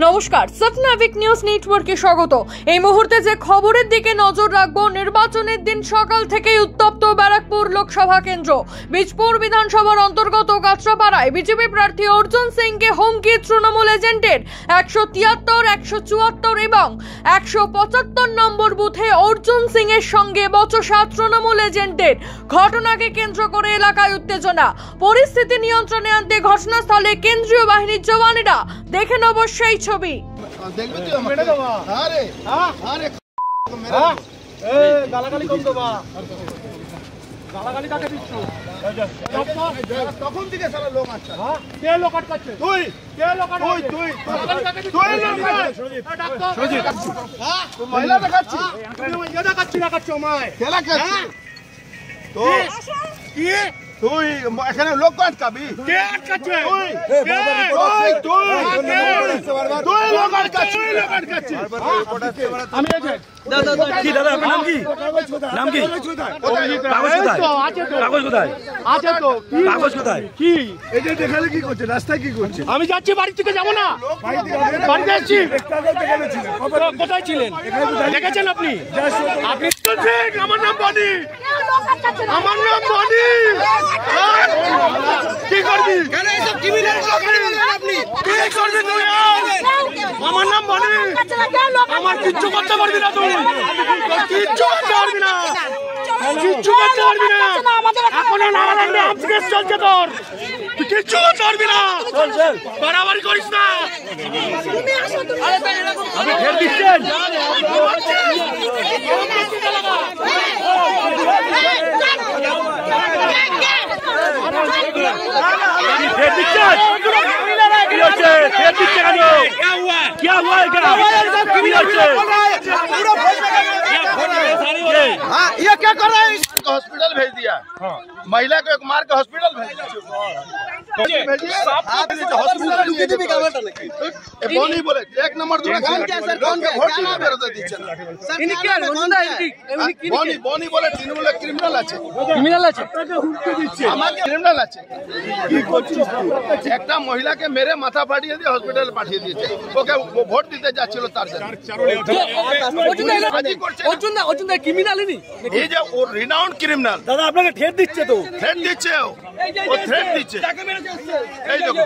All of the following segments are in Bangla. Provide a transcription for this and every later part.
নমস্কার, সৎনাবিক নিউজ নেটওয়ার্কে স্বাগত। এই মুহূর্তে যে খবরের দিকে নজর রাখবো, নির্বাচনের দিন সকাল থেকেই উত্তপ্ত ব্যারাকপুর লোকসভা কেন্দ্র। বীজপুর বিধানসভার অন্তর্গত কাঁচরাপাড়ায় বিজেপি প্রার্থী অর্জুন সিংকে হুমকি তৃণমূল এজেন্টের। 173, 174 এবং 175 নম্বর বুথে অর্জুন সিং এর সঙ্গে বচসা তৃণমূল এজেন্টের। ঘটনাকে কেন্দ্র করে এলাকায় উত্তেজনা। পরিস্থিতি নিয়ন্ত্রণে আনতে ঘটনাস্থলে কেন্দ্রীয় বাহিনীর জওয়ানেরা। দেখেন অবশ্যই ছবি। তুই এখানে লোক আটকাবি? কে আটকাচ্ছে? তুই লোক আটকাচ্ছিস। আমি কি দাদা, আপনার নাম কি? নাম কি? কাগজ কোথায়? কাগজ কোথায় আছে? তো কাগজ কোথায়? কি এজেন্ট এখানে কি করছে? রাস্তায় কি করছে? আমি যাচ্ছি, বাড়ি থেকে যাবো না, বাড়িতে যাচ্ছি। কোথায় ছিলেন? দেখেছেন আপনি? আপনি আমার নাম বনি, আমার নাম বনি। কি করবি? আমার নাম বনি, আমার কিচ্ছু করতে পারবি না, তুই কিচ্ছু করতে পারবি না, কিচ্ছু করতে পারবি না। এখন কেস চলছে তোর, তুই কিচ্ছু করতে পারবি না, বাড়াবাড়ি করিস না। আপনি ফের দিচ্ছেন? ये क्या कर रहा है? हॉस्पिटल भेज दिया, महिला को एक मार के हॉस्पिटल भेज दिया। बोले एक नंबर बोनी बोले तृणमूल क्रिमिनल আছে, ক্রিমিনাল আছে, আমাকে ক্রিমিনাল আছে। একটা মহিলাকে মেরে মাথা ফাটিয়ে দিয়ে হসপিটালে পাঠিয়ে দিয়েছে। ওকে ভোট দিতে যাচ্ছিল তার জন্য। অর্জুন ক্রিমিনালই এই যে ও রিনাউন্ড ক্রিমিনাল। দাদা আপনাকে থ্রেট দিচ্ছে, তো থ্রেট দিচ্ছে, ও থ্রেট দিচ্ছে। এই দেখো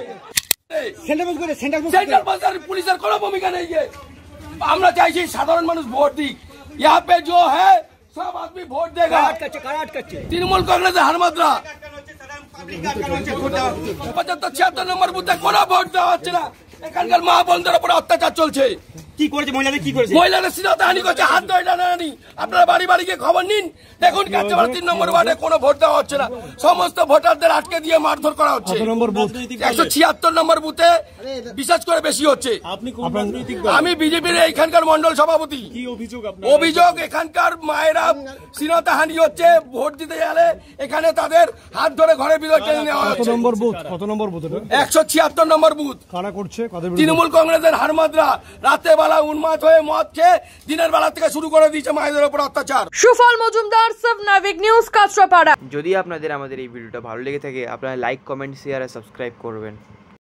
सेंट्रल बाजार पुलिस কোনো ভূমিকা নেই। আমরা চাইছি সাধারণ মানুষ ভোট দিক। यहाँ पे जो है सब आदमी ভোট देगा। তৃণমূল কংগ্রেসের হারমাত্রা 75-76 নম্বর বুথে কোনো ভোট দেওয়া হচ্ছে না। এখানকার মা বোনদের উপর অত্যাচার চলছে। কি করেছে মহিলাদের? কি করেছে? মহিলাদের শ্লীলতাহানি করছে, হাত ধরে টানাটানি। আপনারা বাড়ি বাড়ি গিয়ে খবর নিন, দেখুন কাঁচরাপাড়া 3 নম্বর ওয়ার্ডে কোনো ভোট দেওয়া হচ্ছে না। সমস্ত ভোটারদের আটকে দিয়ে মারধর করা হচ্ছে। 176 নম্বর বুথে বিশেষ করে বেশি হচ্ছে। আমি বিজেপির এখানকার মন্ডল সভাপতি। অভিযোগ এখানকার মায়েরা শ্লীলতাহানি হচ্ছে। ভোট দিতে গেলে এখানে তাদের হাত ধরে ঘরে ভিতরে টেনে নেওয়া হচ্ছে। কত নম্বর বুথ? 176 নম্বর বুথ। কারা করছে? তৃণমূল কংগ্রেসের হারমাদ্রা রাতে বেলা উন্মাদ হয়ে মদ খেয়ে দিনের বেলা থেকে শুরু করে দিয়েছে মায়েদের উপর অত্যাচার। সুফল মজুমদার, সৎনাবিক নিউজ, কাঁচরাপাড়া। যদি আপনাদের আমাদের এই ভিডিওটা ভালো লেগে থাকে, আপনারা লাইক, কমেন্ট, শেয়ার আর সাবস্ক্রাইব করবেন।